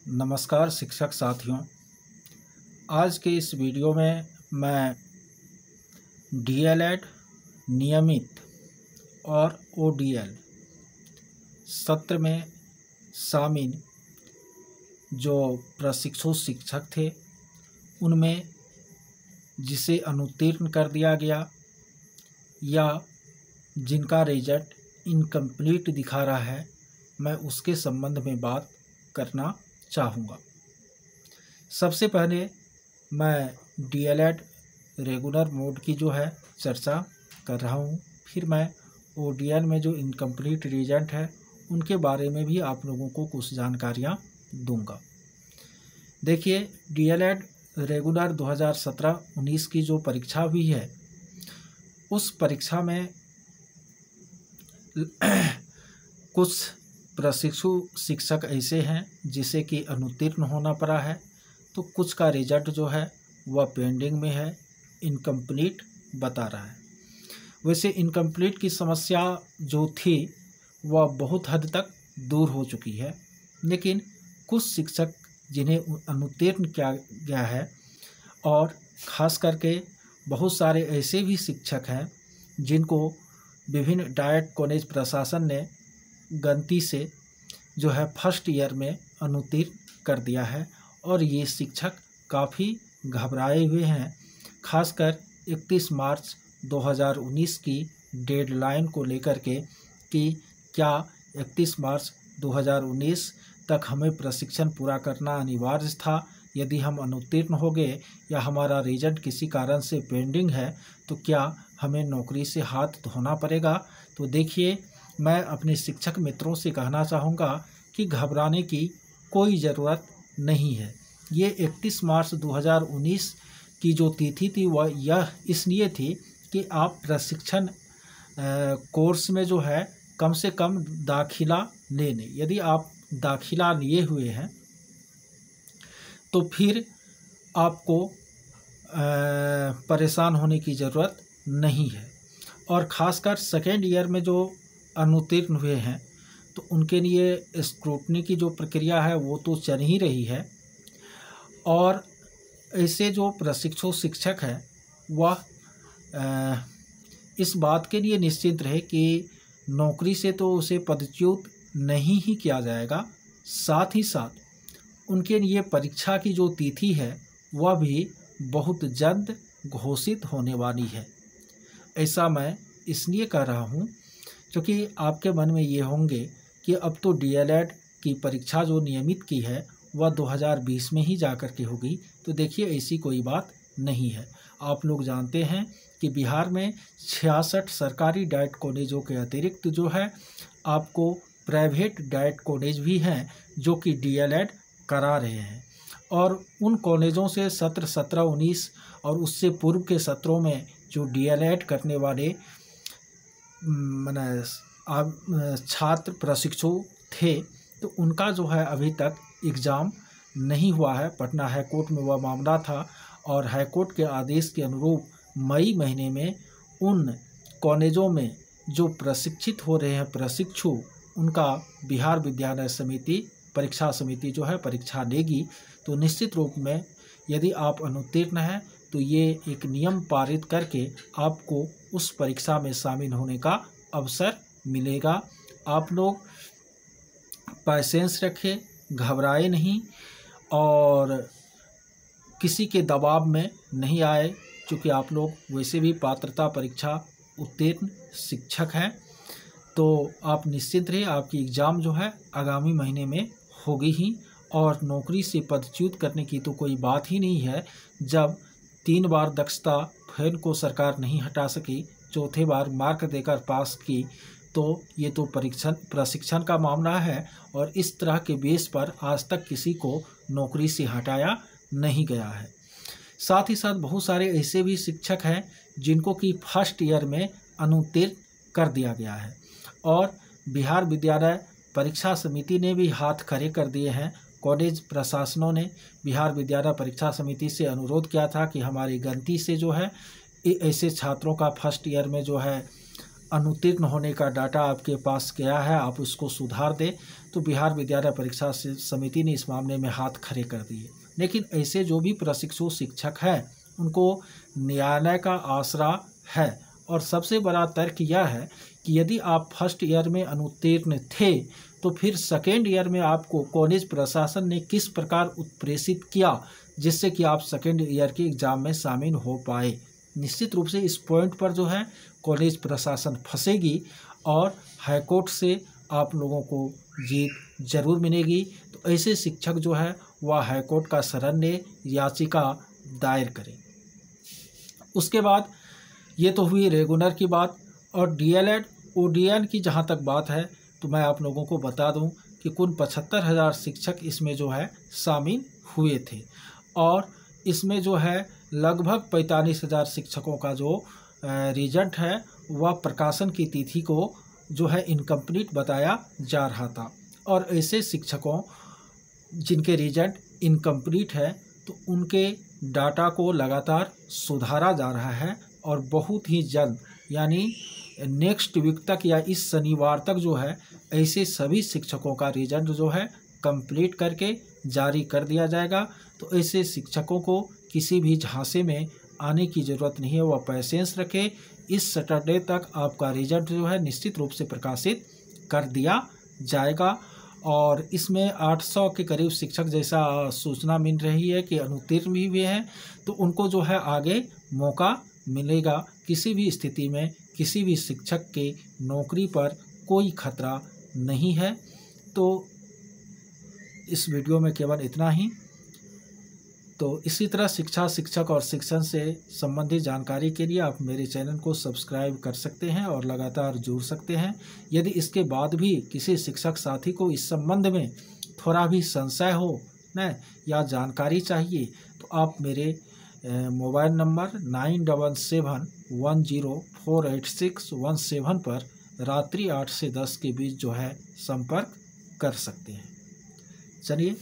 नमस्कार शिक्षक साथियों। आज के इस वीडियो में मैं डीएलएड नियमित और ओडीएल सत्र में शामिल जो प्रशिक्षु शिक्षक थे उनमें जिसे अनुत्तीर्ण कर दिया गया या जिनका रिजल्ट इनकम्प्लीट दिखा रहा है, मैं उसके संबंध में बात करना चाहूँगा। सबसे पहले मैं डीएलएड रेगुलर मोड की जो है चर्चा कर रहा हूँ, फिर मैं ओडीएल में जो इनकम्प्लीट रिजल्ट है उनके बारे में भी आप लोगों को कुछ जानकारियाँ दूंगा। देखिए, डीएलएड रेगुलर 2017-19 की जो परीक्षा हुई है उस परीक्षा में कुछ प्रशिक्षु शिक्षक ऐसे हैं जिसे कि अनुत्तीर्ण होना पड़ा है, तो कुछ का रिजल्ट जो है वह पेंडिंग में है, इनकम्प्लीट बता रहा है। वैसे इनकम्प्लीट की समस्या जो थी वह बहुत हद तक दूर हो चुकी है, लेकिन कुछ शिक्षक जिन्हें अनुत्तीर्ण किया गया है और ख़ास करके बहुत सारे ऐसे भी शिक्षक हैं जिनको विभिन्न डाइट कॉलेज प्रशासन ने गलती से जो है फर्स्ट ईयर में अनुत्तीर्ण कर दिया है और ये शिक्षक काफ़ी घबराए हुए हैं। खासकर 31 मार्च 2019 की डेडलाइन को लेकर के कि क्या 31 मार्च 2019 तक हमें प्रशिक्षण पूरा करना अनिवार्य था। यदि हम अनुत्तीर्ण हो गए या हमारा रिजल्ट किसी कारण से पेंडिंग है तो क्या हमें नौकरी से हाथ धोना पड़ेगा। तो देखिए, मैं अपने शिक्षक मित्रों से कहना चाहूँगा कि घबराने की कोई ज़रूरत नहीं है। ये 31 मार्च 2019 की जो तिथि थी वह यह इसलिए थी कि आप प्रशिक्षण कोर्स में जो है कम से कम दाखिला ले लें। यदि आप दाखिला लिए हुए हैं तो फिर आपको परेशान होने की ज़रूरत नहीं है। और ख़ासकर सेकेंड ईयर में जो अनुत्तीर्ण हुए हैं तो उनके लिए स्क्रूटनी की जो प्रक्रिया है वो तो चल ही रही है, और ऐसे जो प्रशिक्षु शिक्षक हैं वह इस बात के लिए निश्चिंत रहे कि नौकरी से तो उसे पदच्युत नहीं ही किया जाएगा, साथ ही साथ उनके लिए परीक्षा की जो तिथि है वह भी बहुत जल्द घोषित होने वाली है। ऐसा मैं इसलिए कह रहा हूँ क्योंकि आपके मन में ये होंगे कि अब तो डीएलएड की परीक्षा जो नियमित की है वह 2020 में ही जाकर के होगी। तो देखिए, ऐसी कोई बात नहीं है। आप लोग जानते हैं कि बिहार में 66 सरकारी डाइट कॉलेजों के अतिरिक्त जो है आपको प्राइवेट डाइट कॉलेज भी हैं जो कि डीएलएड करा रहे हैं, और उन कॉलेजों से सत्र 17-19 और उससे पूर्व के सत्रों में जो डीएलएड करने वाले छात्र प्रशिक्षु थे तो उनका जो है अभी तक एग्ज़ाम नहीं हुआ है। पटना हाई कोर्ट में वह मामला था और हाई कोर्ट के आदेश के अनुरूप मई महीने में उन कॉलेजों में जो प्रशिक्षित हो रहे हैं प्रशिक्षु, उनका बिहार विद्यालय समिति परीक्षा समिति जो है परीक्षा लेगी। तो निश्चित रूप में यदि आप अनुत्तीर्ण हैं तो ये एक नियम पारित करके आपको उस परीक्षा में शामिल होने का अवसर मिलेगा। आप लोग पैसेंस रखें, घबराए नहीं और किसी के दबाव में नहीं आए, क्योंकि आप लोग वैसे भी पात्रता परीक्षा उत्तीर्ण शिक्षक हैं। तो आप निश्चिंत रहिए, आपकी एग्ज़ाम जो है आगामी महीने में होगी ही, और नौकरी से पदच्युत करने की तो कोई बात ही नहीं है। जब 3 बार दक्षता फेल को सरकार नहीं हटा सकी, चौथे बार मार्क देकर पास की, तो ये तो प्रशिक्षण का मामला है और इस तरह के बेस पर आज तक किसी को नौकरी से हटाया नहीं गया है। साथ ही साथ बहुत सारे ऐसे भी शिक्षक हैं जिनको कि फर्स्ट ईयर में अनुत्तीर्ण कर दिया गया है, और बिहार विद्यालय परीक्षा समिति ने भी हाथ खड़े कर दिए हैं। कॉलेज प्रशासनों ने बिहार विद्यालय परीक्षा समिति से अनुरोध किया था कि हमारी गलती से जो है ऐसे छात्रों का फर्स्ट ईयर में जो है अनुत्तीर्ण होने का डाटा आपके पास गया है, आप उसको सुधार दें, तो बिहार विद्यालय परीक्षा समिति ने इस मामले में हाथ खड़े कर दिए। लेकिन ऐसे जो भी प्रशिक्षु शिक्षक हैं उनको न्यायालय का आसरा है। और सबसे बड़ा तर्क यह है कि यदि आप फर्स्ट ईयर में अनुत्तीर्ण थे तो फिर सेकेंड ईयर में आपको कॉलेज प्रशासन ने किस प्रकार उत्प्रेषित किया जिससे कि आप सेकेंड ईयर के एग्ज़ाम में शामिल हो पाए। निश्चित रूप से इस पॉइंट पर जो है कॉलेज प्रशासन फंसेगी और हाईकोर्ट से आप लोगों को जीत जरूर मिलेगी। तो ऐसे शिक्षक जो है वह हाईकोर्ट का शरण ले याचिका दायर करें। उसके बाद ये तो हुई रेगुलर की बात। और डीएलएड ओडीएन की जहाँ तक बात है तो मैं आप लोगों को बता दूं कि कुल 75,000 शिक्षक इसमें जो है शामिल हुए थे और इसमें जो है लगभग 45,000 शिक्षकों का जो रिजल्ट है वह प्रकाशन की तिथि को जो है इनकम्प्लीट बताया जा रहा था। और ऐसे शिक्षकों जिनके रिजल्ट इनकम्प्लीट है तो उनके डाटा को लगातार सुधारा जा रहा है और बहुत ही जल्द यानी नेक्स्ट वीक तक या इस शनिवार तक जो है ऐसे सभी शिक्षकों का रिजल्ट जो है कंप्लीट करके जारी कर दिया जाएगा। तो ऐसे शिक्षकों को किसी भी झांसे में आने की ज़रूरत नहीं है, वह पैसेंस रखे। इस सैटरडे तक आपका रिजल्ट जो है निश्चित रूप से प्रकाशित कर दिया जाएगा। और इसमें 800 के करीब शिक्षक जैसा सूचना मिल रही है कि अनुत्तीर्ण भी हुए हैं, तो उनको जो है आगे मौका मिलेगा। किसी भी स्थिति में किसी भी शिक्षक के नौकरी पर कोई खतरा नहीं है। तो इस वीडियो में केवल इतना ही। तो इसी तरह शिक्षा, शिक्षक और शिक्षण से संबंधित जानकारी के लिए आप मेरे चैनल को सब्सक्राइब कर सकते हैं और लगातार जुड़ सकते हैं। यदि इसके बाद भी किसी शिक्षक साथी को इस संबंध में थोड़ा भी संशय हो न या जानकारी चाहिए तो आप मेरे मोबाइल नंबर 9771048617 पर रात्रि 8 से 10 के बीच जो है संपर्क कर सकते हैं। चलिए